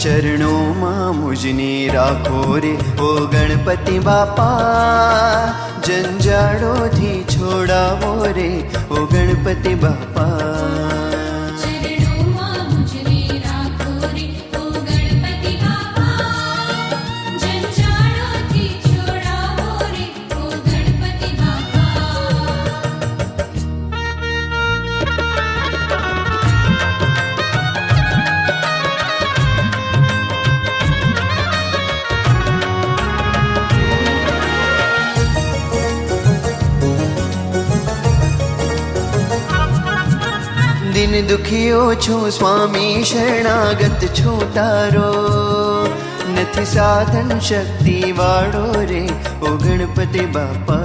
चरणों मुझने राखो रे ओ गणपति बापा, जंजाड़ोथी छोड़ावो रे ओ गणपति बापा। दिन दुखियो छू स्वामी शरणागत छू तारो, नथी साधन शक्ति वाड़ो रे ओ गणपति बापा।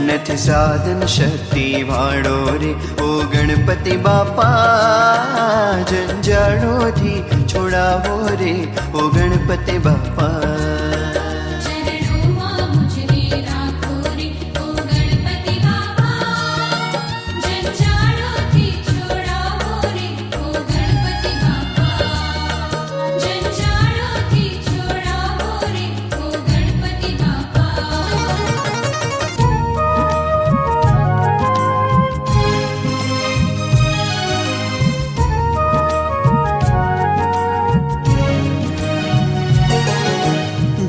नथी साधन शक्ति वाड़ो रे ओ गणपति बापा, जंजाड़ोथी छोड़ावो रे ओ गणपति बापा।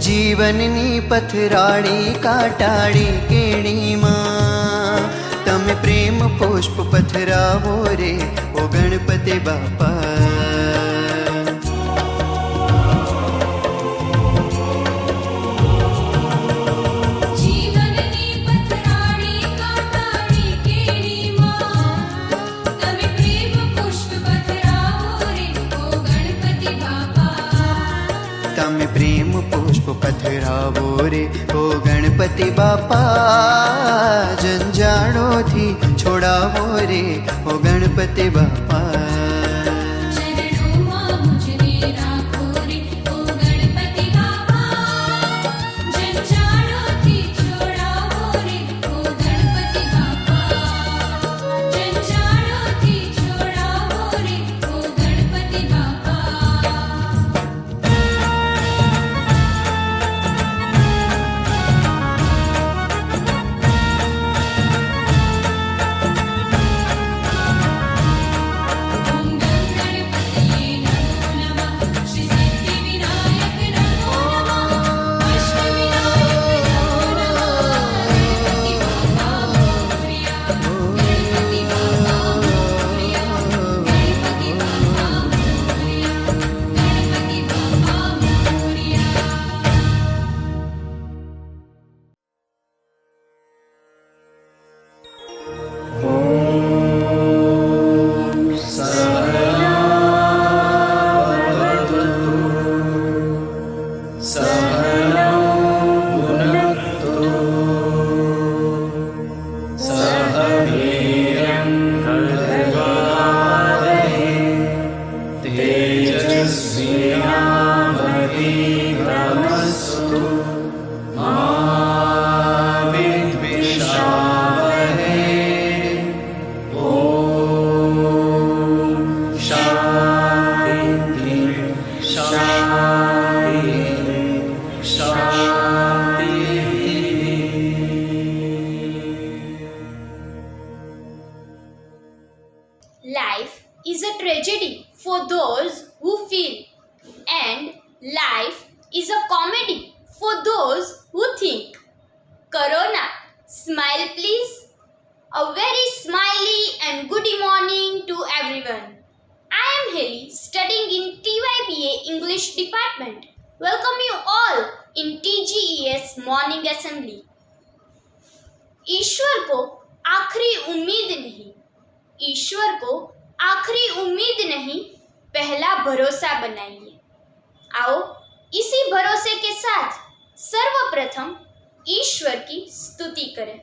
जीवननी पथराड़ी काटाड़ी केणी मां, तमे प्रेम पुष्प पथरावो रे ओ गणपति बापा। तमे प्रेम पुष्प पथरावो रे ओ गणपति बापा, जंजाड़ोथी छोड़ावो रे ओ गणपति बापा। Life is a tragedy for those who feel, and life is a comedy for those who think. Corona, smile please. A very smiley and good morning to everyone. I am Haley, studying in TYBA English Department. Welcome you all in TGES Morning Assembly. ईश्वर को आखिरी उम्मीद नहीं, ईश्वर को आखिरी उम्मीद नहीं, पहला भरोसा बनाइए। आओ इसी भरोसे के साथ सर्वप्रथम ईश्वर की स्तुति करें।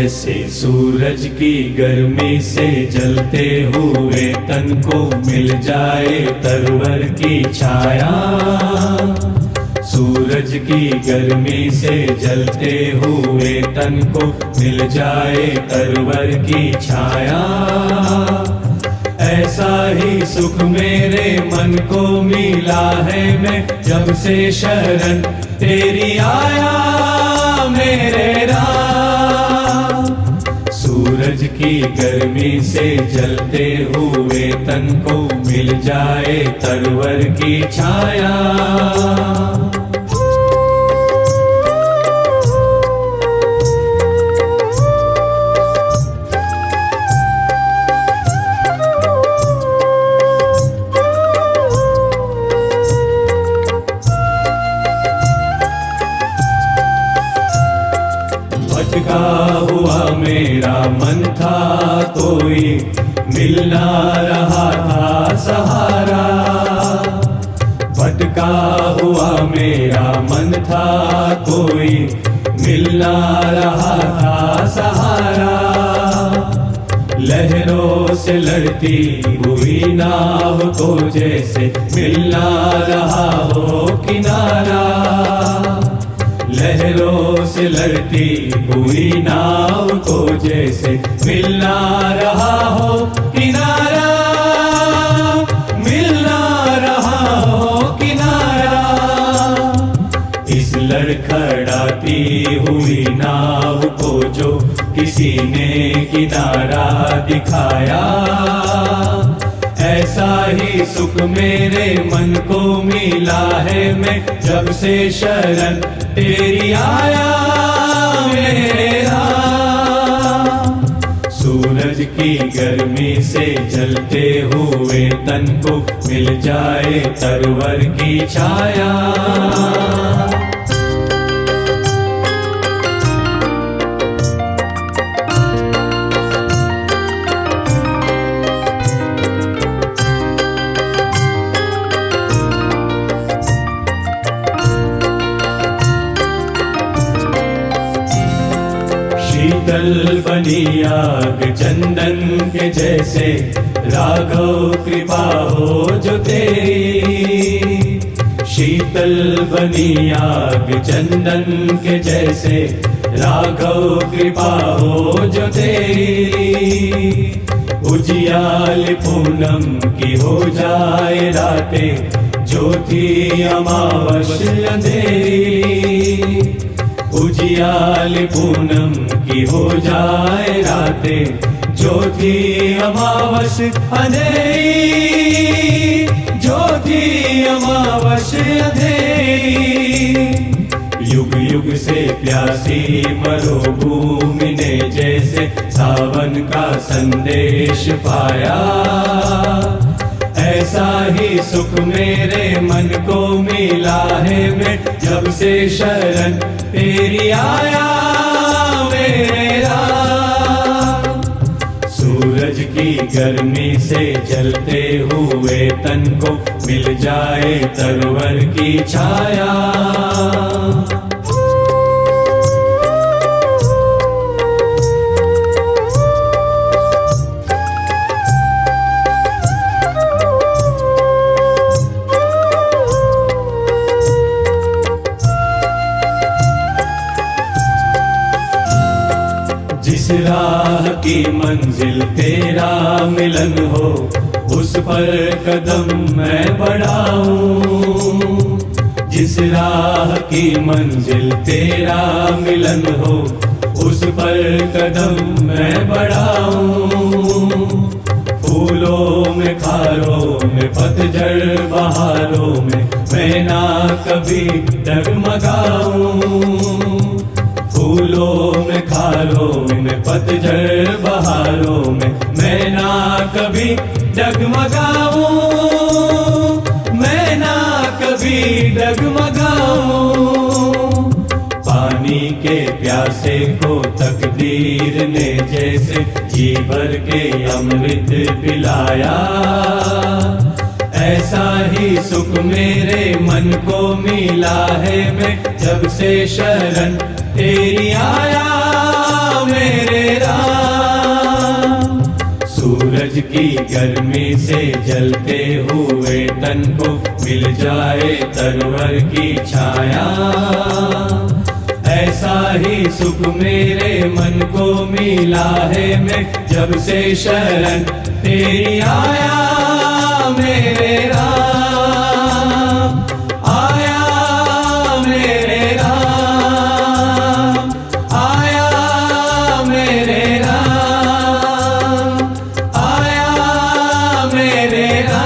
जैसे सूरज की गर्मी से जलते हुए तन को मिल जाए तरवर की छाया। सूरज की गर्मी से जलते हुए तन को मिल जाए तरवर की छाया। ऐसा ही सुख मेरे मन को मिला है, मैं जब से शरण तेरी आया मेरे राम। सूरज की गर्मी से जलते हुए तन को मिल जाए तरवर की छाया। भटका हुआ मेरा मन था, कोई मिल ना रहा था सहारा। भटका हुआ मेरा मन था, कोई मिल ना रहा था सहारा। लहरों से लड़ती हुई नाव को जैसे मिल ना रहा हो किनारा। लहरों से लड़ती हुई नाव को जैसे मिल ना रहा हो किनारा, मिल ना रहा हो किनारा। इस लड़खड़ाती हुई नाव को जो किसी ने किनारा दिखाया, ऐसा ही सुख मेरे मन को मिला है, मैं जब से शरण तेरी आया मेरे राम। सूरज की गर्मी से जलते हुए तन को मिल जाए तरवर की छाया। शीतल बनी आग चंदन के जैसे, राघव कृपा हो जो तेरी। शीतल बनी आग चंदन के जैसे, राघव कृपा हो जो तेरी। उजियाल पूनम की हो जाए रातें, ज्योति अमावस अंधेरी। उजियाल पूनम की हो जाए रातें, ज्योति अमावस अंधेरी। ज्योति अमावस अंधेरी। युग युग से प्यासी मरुभूमि ने जैसे सावन का संदेश पाया, ऐसा ही सुख मेरे मन को मिला है, मैं जब से शरण तेरी आया मेरे राम। सूरज की गर्मी से जलते हुए तन को मिल जाए तरवर की छाया। जिस राह की मंजिल तेरा मिलन हो, उस पर कदम मैं बढ़ाऊं। जिस राह की मंजिल तेरा मिलन हो, उस पर कदम मैं बढ़ाऊं। फूलों में खारों में पतझड़ बहारों में मैं ना कभी डगमगाऊं। फूलों में खारों में पतझड़ बहारों में मैं ना कभी डगमगाऊं। मैं ना कभी डगमगाऊं। पानी के प्यासे को तकदीर ने जैसे जी भर के अमृत पिलाया, ऐसा ही सुख मेरे मन को मिला है, मैं जब से शरण तेरी आया मेरे सूरज की गर्मी से जलते हुए तन को मिल जाए तरवर की छाया, ऐसा ही सुख मेरे मन को मिला है। मैं जब से शरण तेरी आया मेरे राम, आया मेरे राम, आया मेरे राम, आया मेरे राम।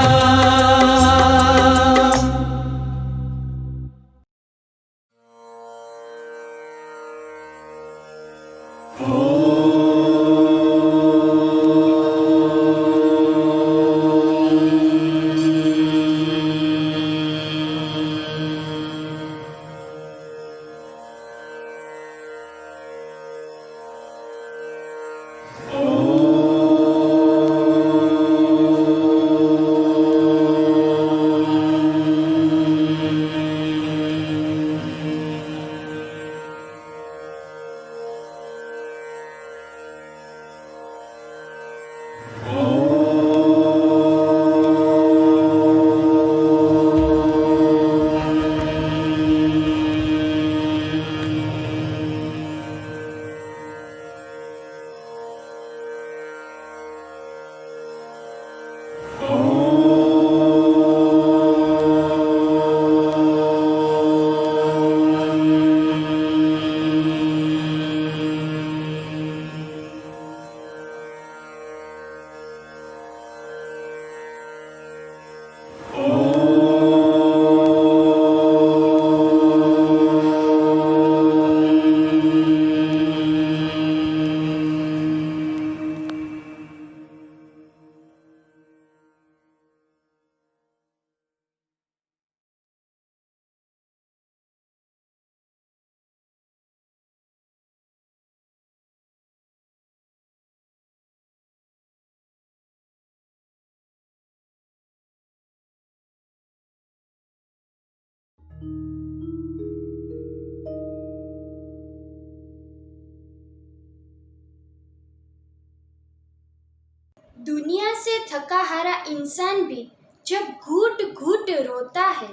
दुनिया से थका हारा इंसान भी जब घूट घूट रोता है,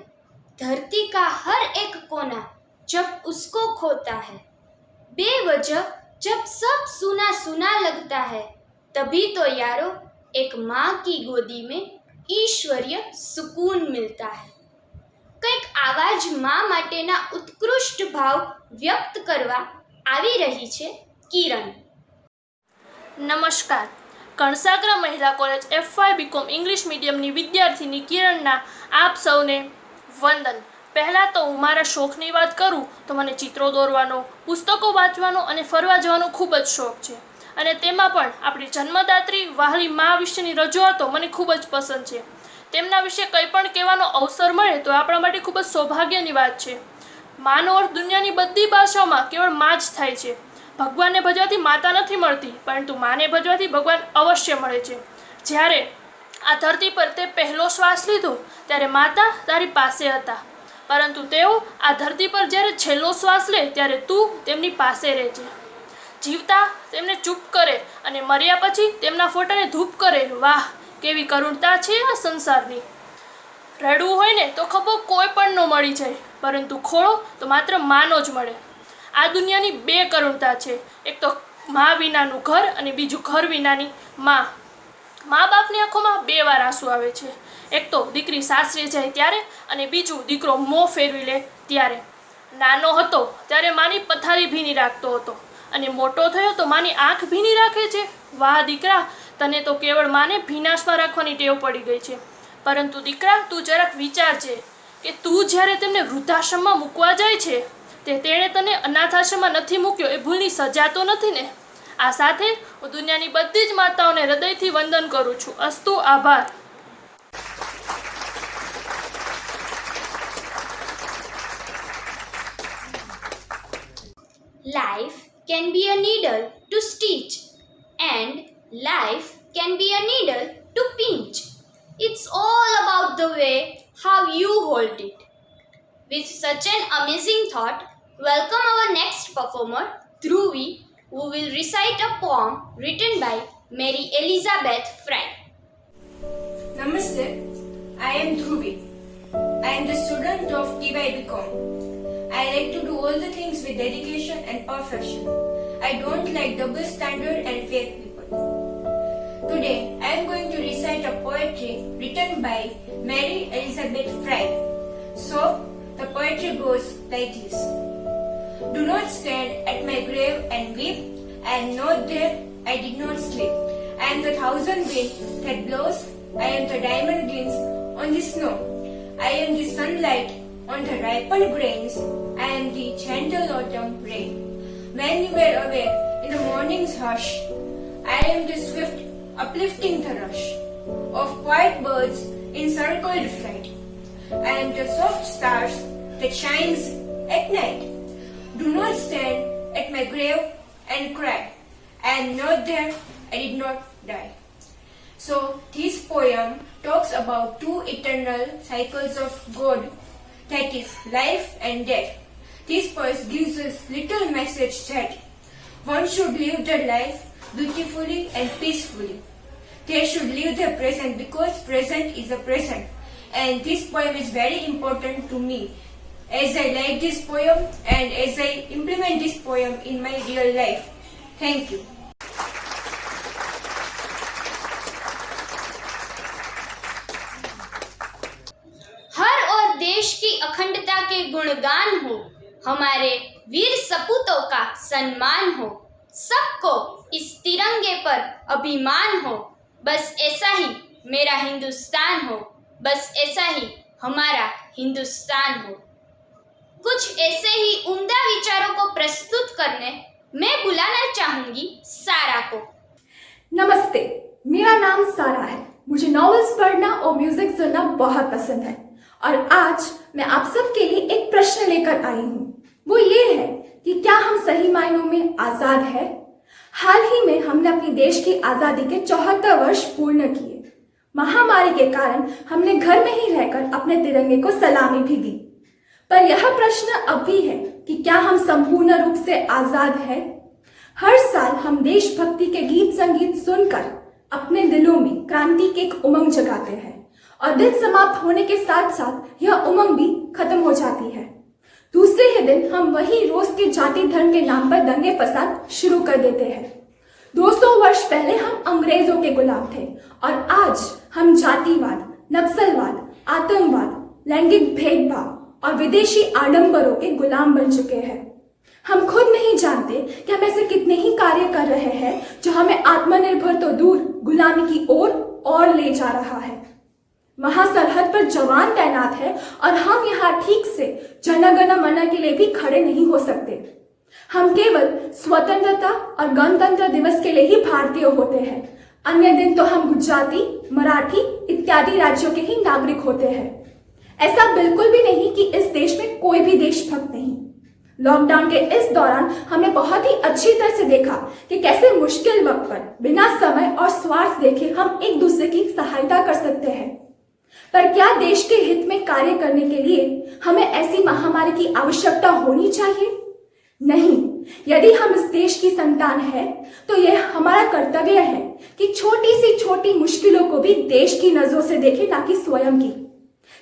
धरती का हर एक कोना जब उसको खोता है, बेवजह जब सब सुना सुना लगता है, तभी तो यारो एक माँ की गोदी में ઈશ્વરીય સુકૂન મિલતા है। કંઈક આવા જ મા માટેના ઉત્કૃષ્ટ ભાવ વ્યક્ત કરવા આવી રહી છે કિરણ। નમસ્કાર, કણસાગરા મહિલા કોલેજ FY BCom ઇંગ્લિશ મીડિયમની વિદ્યાર્થીની કિરણના આપ સૌને વંદન। પહેલાં તો હું મારા શોખની વાત કરું તો મને ચિત્રો દોરવાનો, પુસ્તકો વાંચવાનો અને ફરવા જવાનો ખૂબ જ શોખ છે અને તેમાં પણ આપણી જન્મદાત્રી વહાલી મા વિશેની રજૂઆતો મને ખૂબ જ પસંદ છે। તેમના વિશે કંઈ પણ કહેવાનો અવસર મળે તો આપણા માટે ખૂબ જ સૌભાગ્યની વાત છે। માનો અર્થ દુનિયાની બધી ભાષાઓમાં કેવળ મા જ થાય છે। ભગવાનને ભજવાથી માતા નથી મળતી, પરંતુ માને ભજવાથી ભગવાન અવશ્ય મળે છે। જ્યારે આ ધરતી પર તે પહેલો શ્વાસ લીધો ત્યારે માતા તારી પાસે હતા, પરંતુ તેઓ આ ધરતી પર જ્યારે છેલ્લો શ્વાસ લે ત્યારે તું તેમની પાસે રહેજે। જીવતા તેમને ચૂપ કરે અને મર્યા પછી તેમના ફોટાને ધૂપ કરે। વાહ, કેવી કરુણતા છે આ સંસારની। રડવું હોય ને તો ખભો કોઈ પણ ન મળી જાય, પરંતુ ખોળો તો માત્ર માનો જ મળે। આ દુનિયાની બે કરુણતા છે, એક તો મા વિનાનું ઘર અને બીજું ઘર વિનાની મા। મા બાપની આંખોમાં બે વાર આંસુ આવે છે, એક તો દીકરી સાસરે જાય ત્યારે અને બીજું દીકરો મોં ફેરવી લે ત્યારે। નાનો હતો ત્યારે માની પથારી ભીની રાખતો હતો અને મોટો થયો તો માની આંખ ભીની રાખે છે। વાહ દીકરા, તને તો કેવળ માને ભીનાશમાં રાખવાની ટેવ પડી ગઈ છે, પરંતુ દીકરા તું જરાક વિચારજે કે તું જ્યારે તેમને વૃદ્ધાશ્રમમાં મૂકવા જાય છે તે તેણે તને અનાથાશ્રમમાં નથી મૂક્યો એ ભૂલની સજા તો નથી ને। આ સાથે હું દુનિયાની બધી જ માતાઓને હૃદયથી વંદન કરું છું। અસ્તુ, આભાર। Life can be a needle to stitch and life can be a needle to pinch. It's all about the way how you hold it. With such an amazing thought, welcome our next performer, Dhruvi, who will recite a poem written by Mary Elizabeth Frye. Namaste, I am Dhruvi. I am the student of TY BCom. I like to do all the things with dedication and perfection. I don't like double standard and fake people. Today, I am going to recite a poetry written by Mary Elizabeth Frye. So, the poetry goes like this. Do not stand at my grave and weep. I am not there, I did not sleep. I am the thousand wind that blows. I am the diamond glints on the snow. I am the sunlight on the ripened grains. I am the gentle autumn rain. When you were awake in the morning's hush, I am the swift uplifting the rush of quiet birds in circled flight. I am the soft stars that shines at night. Do not stand at my grave and cry. I am not there, I did not die. So, this poem talks about two eternal cycles of God, that is, life and death. This verse gives us little message that one should live their life beautifully and peacefully. They should live their present because present is a present. And this poem is very important to me as I like this poem and as I implement this poem in my real life. Thank you. हर और देश की अखंडता के गुणगान हो, हमारे वीर सपूतों का सम्मान हो, सबको इस तिरंगे पर अभिमान हो, बस ऐसा ही मेरा हिंदुस्तान हो, बस ऐसा ही हमारा हिंदुस्तान हो। कुछ ऐसे ही उम्दा विचारों को प्रस्तुत करने मैं बुलाना चाहूंगी सारा को। नमस्ते, मेरा नाम सारा है। मुझे नॉवेल्स पढ़ना और म्यूजिक सुनना बहुत पसंद है और आज मैं आप सबके लिए एक प्रश्न लेकर आई हूँ। वो ये है कि क्या हम सही मायनों में आजाद है? हाल ही में हमने अपनी देश की आजादी के 74 वर्ष पूर्ण किए। महामारी के कारण हमने घर में ही रहकर अपने तिरंगे को सलामी भी दी, पर यह प्रश्न अब भी है कि क्या हम संपूर्ण रूप से आजाद है? हर साल हम देशभक्ति के गीत संगीत सुनकर अपने दिलों में क्रांति की एक उमंग जगाते हैं और दिन समाप्त होने के साथ साथ यह उमंग भी खत्म हो जाती है। दूसरे ही दिन हम वही रोज के जाति धर्म के नाम पर दंगे फसाद शुरू कर देते हैं। 200 वर्ष पहले हम अंग्रेजों के गुलाम थे और आज हम जातिवाद, नक्सलवाद, आतंकवाद, लैंगिक भेदभाव और विदेशी आडंबरों के गुलाम बन चुके हैं। हम खुद नहीं जानते कि हम ऐसे कितने ही कार्य कर रहे हैं जो हमें आत्मनिर्भर तो दूर गुलामी की ओर और ले जा रहा है। वहां सरहद पर जवान तैनात है और हम यहाँ ठीक से जनगण मन के लिए भी खड़े नहीं हो सकते। हम केवल स्वतंत्रता और गणतंत्र दिवस के लिए ही भारतीय होते हैं, अन्य दिन तो हम गुजराती, मराठी इत्यादि राज्यों के ही नागरिक होते हैं। ऐसा बिल्कुल भी नहीं कि इस देश में कोई भी देशभक्त नहीं। लॉकडाउन के इस दौरान हमने बहुत ही अच्छी तरह से देखा कि कैसे मुश्किल वक्त पर बिना समय और स्वार्थ देखे हम एक दूसरे की सहायता कर सकते हैं। पर क्या देश के हित में कार्य करने के लिए हमें ऐसी महामारी की आवश्यकता होनी चाहिए? नहीं। यदि हम इस देश की संतान है तो यह हमारा कर्तव्य है कि छोटी सी छोटी मुश्किलों को भी देश की नजरों से देखें, ना कि स्वयं की।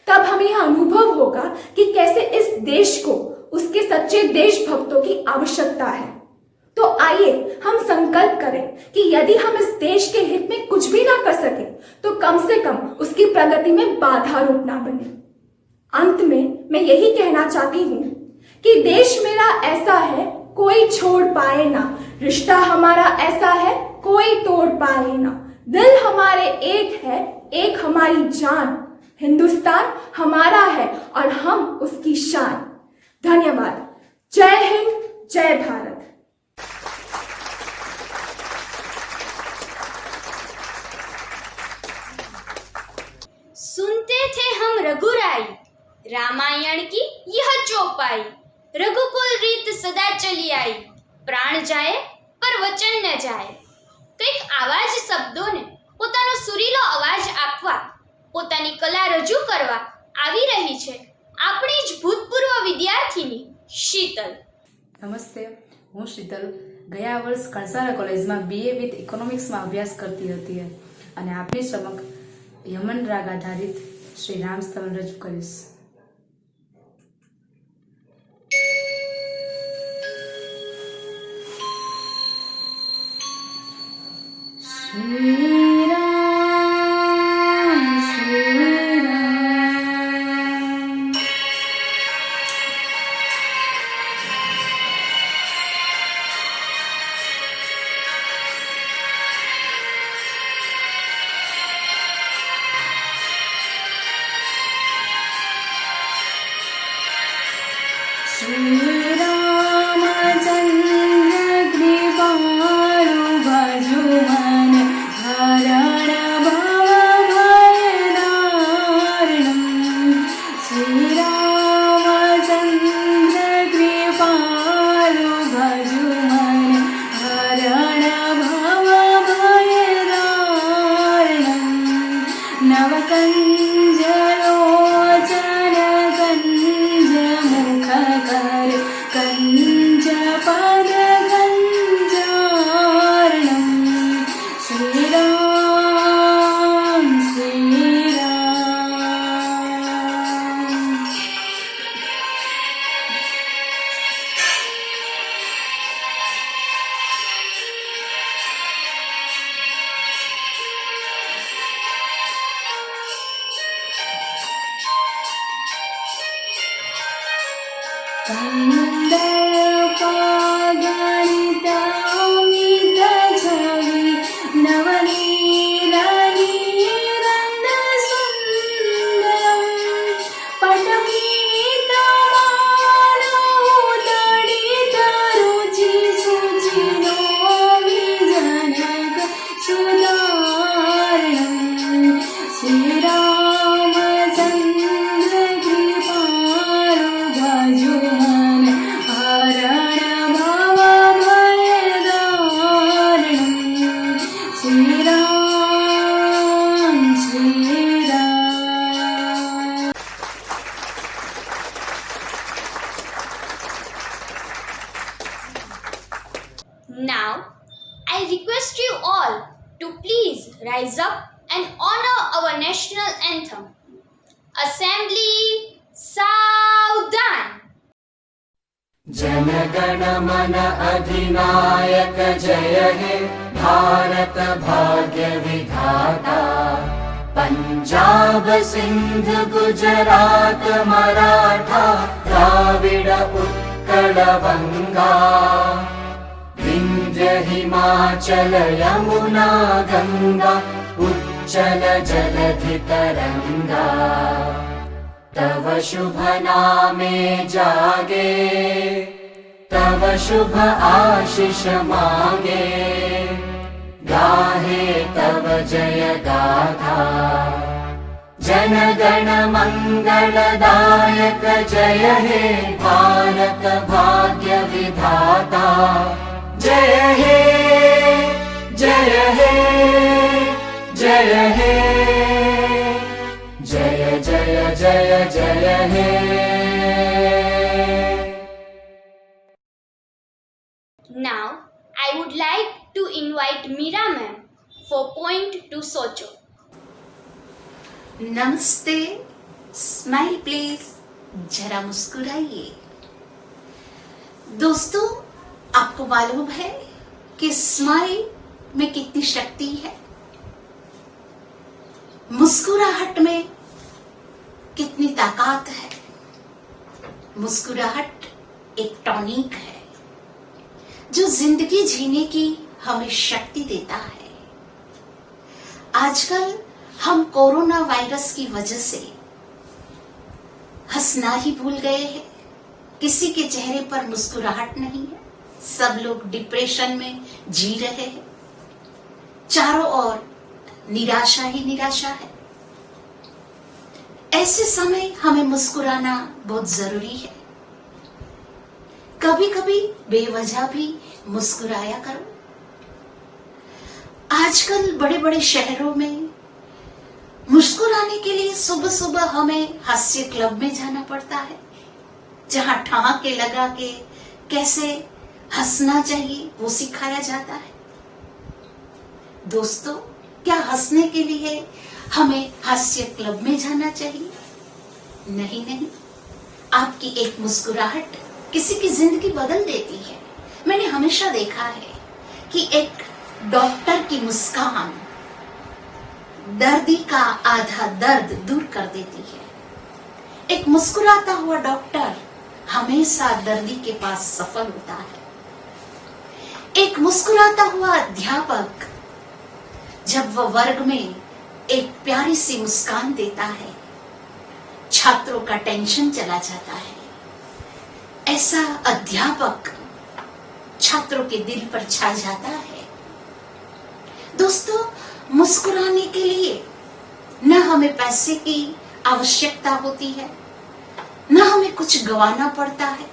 तब हमें यह अनुभव होगा कि कैसे इस देश को उसके सच्चे देशभक्तों की आवश्यकता है। तो आइए हम संकल्प करें कि यदि हम इस देश के हित में कुछ भी ना कर सके तो कम से कम उसकी प्रगति में बाधा रूप ना बने। अंत में मैं यही कहना चाहती हूँ कि देश मेरा ऐसा है कोई छोड़ पाए ना, रिश्ता हमारा ऐसा है कोई तोड़ पाए ना, दिल हमारे एक है, एक हमारी जान, हिंदुस्तान हमारा है और हम उसकी शान। धन्यवाद। जय हिंद, जय भारत। सुनते थे हम रघुराई, रामायण की यह चौपाई, रघुकुल रीत सदा चली आई, प्राण जाए पर वचन न जाए। કંઈક આવા જ શબ્દોને પોતાનો સુરીલો અવાજ આપવા, પોતાની કલા રજૂ કરવા આવી રહી છે આપણી જ ભૂતપૂર્વ વિદ્યાર્થીની શીતલ। નમસ્તે, હું શીતલ ગયા વર્ષ કણસારા કોલેજમાં BA વિથ ઇકોનોમિક્સમાં અભ્યાસ કરતી હતી અને આપની સમક્ષ યમન રાગ આધારિત શ્રી રામ સ્તવન રજૂ કરીશ. શ્રી રામ શ્રી રામ શ્રી રામચંદ્ર કૃપાળુ ભજુ મન હરણ ભવ ભયદારુણમ. શ્રી રામચંદ્ર કૃપાળુ ભજુ મન હરણ ભવ ભયદારુણમ. નવકંજ લોચન કંજ મુખ કર કંજ પદ કંજાર્ણમ. શ્રી રામ શ્રી રામ કંદર્પાગણિત અમિત છવિ નવનીરનિરંદ સુંદરમ. પટપીતમાલૌતડિત રુચિ સુચિનો વિજનક સુદાર્ણમ. શ્રી રામચંદ્ર કૃપાળુ ભજુ મન હરણ ભવ ભયદારુણમ. Shri Ram Shri Ram Now, I request you all to please rise up and honor our national anthem. Assembly, Saudhan! जनगण मन अधिनायक जय हे भारत भाग्य विधाता. पंजाब सिंध गुजरात मराठा द्राविड उत्कल बंगा. विंध्य हिमाचल यमुना गंगा उच्चल जलधि तरंगा. तव शुभ नामे जागे तव शुभ आशीष मागे. गाहे तव जय गाथा जन गण मंगलदायक जय हे भारत भाग्य विधाता. जय हे जय हे जय हे जय जय जय जय हे. Now, I would like to invite Meera ma'am for point to Socho. नमस्ते. Smile please. जरा मुस्कुराइए. दोस्तों, आपको मालूम है कि स्माइल में कितनी शक्ति है? मुस्कुराहट में कितनी ताकत है? मुस्कुराहट एक टॉनिक है जो जिंदगी जीने की हमें शक्ति देता है. आजकल हम कोरोना वायरस की वजह से हंसना ही भूल गए हैं. किसी के चेहरे पर मुस्कुराहट नहीं है. सब लोग डिप्रेशन में जी रहे हैं. चारों ओर निराशा ही निराशा है. ऐसे समय हमें मुस्कुराना बहुत जरूरी है. कभी कभी बेवजह भी मुस्कुराया करो. आजकल बड़े बड़े शहरों में मुस्कुराने के लिए सुबह सुबह हमें हास्य क्लब में जाना पड़ता है, जहां ठहाके लगा के कैसे हंसना चाहिए वो सिखाया जाता है. दोस्तों, क्या हंसने के लिए हमें हास्य क्लब में जाना चाहिए? नहीं नहीं, आपकी एक मुस्कुराहट किसी की जिंदगी बदल देती है। मैंने हमेशा देखा है कि एक डॉक्टर की मुस्कान दर्दी का आधा दर्द दूर कर देती है। एक मुस्कुराता हुआ डॉक्टर हमेशा दर्दी के पास सफल होता है। एक मुस्कुराता हुआ अध्यापक जब वह वर्ग में एक प्यारी सी मुस्कान देता है, छात्रों का टेंशन चला जाता है। ऐसा अध्यापक छात्रों के दिल पर छा जाता है। दोस्तों, मुस्कुराने के लिए न हमें पैसे की आवश्यकता होती है, न हमें कुछ गंवाना पड़ता है,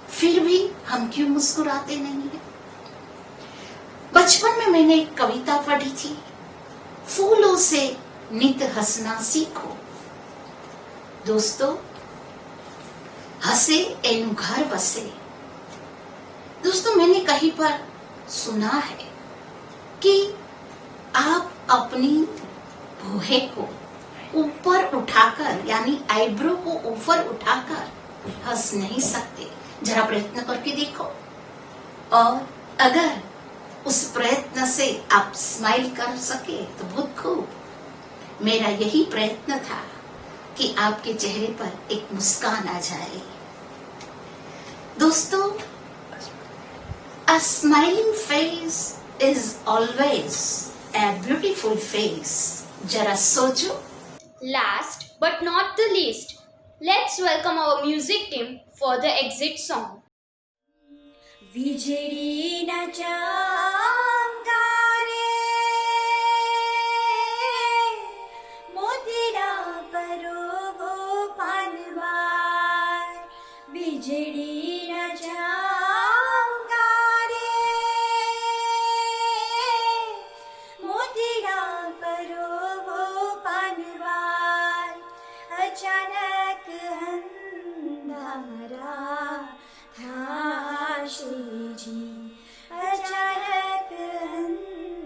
फिर भी हम क्यों मुस्कुराते नहीं हैं? बचपन में मैंने एक कविता पढ़ी थी, फूलों से नित हंसना सीखो। दोस्तों, हंसे एनु घर बसे। दोस्तों, मैंने कहीं पर सुना है कि आप अपनी भौहें को ऊपर उठाकर, यानी आईब्रो को ऊपर उठाकर हंस नहीं सकते। जरा प्रयत्न करके देखो, और अगर उस प्रयत्न से आप स्माइल कर सके तो बहुत खूब। मेरा यही प्रयत्न था कि आपके चेहरे पर एक मुस्कान आ जाए। दोस्तों, a smiling face is always a beautiful face. जरा सोचो। Last but not the least, let's welcome our music team for the exit song. વીજળીના ચમકારે મોતીડા પરોવો પાનવાર. વીજળીના ચમકારે મોતીડા પરોવો પાનવાર. અચાનક અંધારા થાશેજી. અચાનક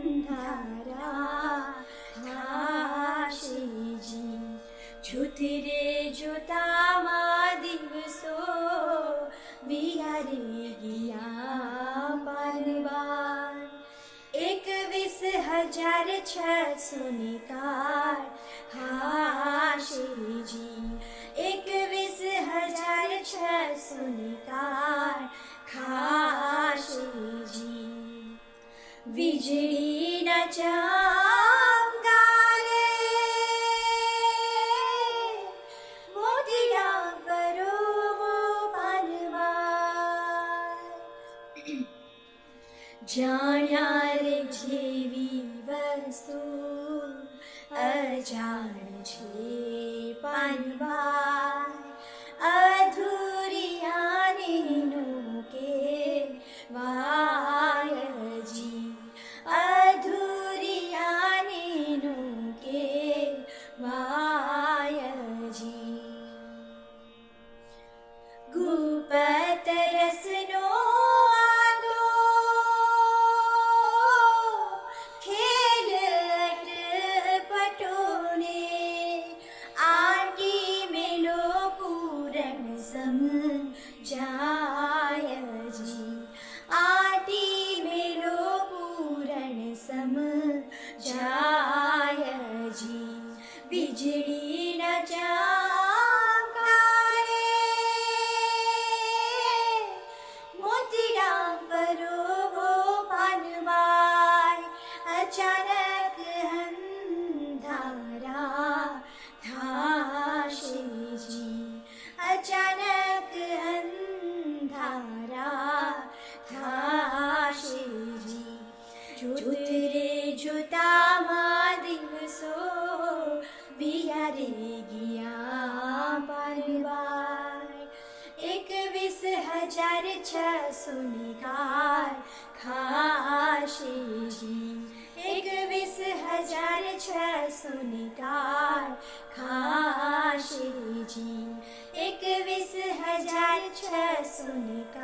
અંધારા થાશેજી. જોતરે જોતામાં દિવસો વિહારે ગયા પાનવાર. 21,600 ની કાર હાશેજી. 21,600 ની કાર ખાશેજી. વીજળીના ચમકારે મોતીડા પરોવો પાનવાર. જાણ્યા રે જેવી વસ્તુ અજાણ છે પાનવાર. અધૂરી આનીનું કે વાયજી. અધૂરી આનીનું કે વાયજી. ગુપત રસનો આદો ખેલ અટપટોને. આટી મેલો પૂરણ સમજાયજી. આટી મેલો પૂરણ સમજાયજી. વીજળીના ચમકારે મોતીડા પરોવો પાનવાર. અચાનક અંધારા થાશેજી. અચાનક અંધારા થાશેજી. જોતરે જોતામાં દિવસો વિહારે ગયા પાનવાર. 21,600 ની કાર ખાશેજી. 21,600 ની કાર ખાશેજી. 21,600 ની કાર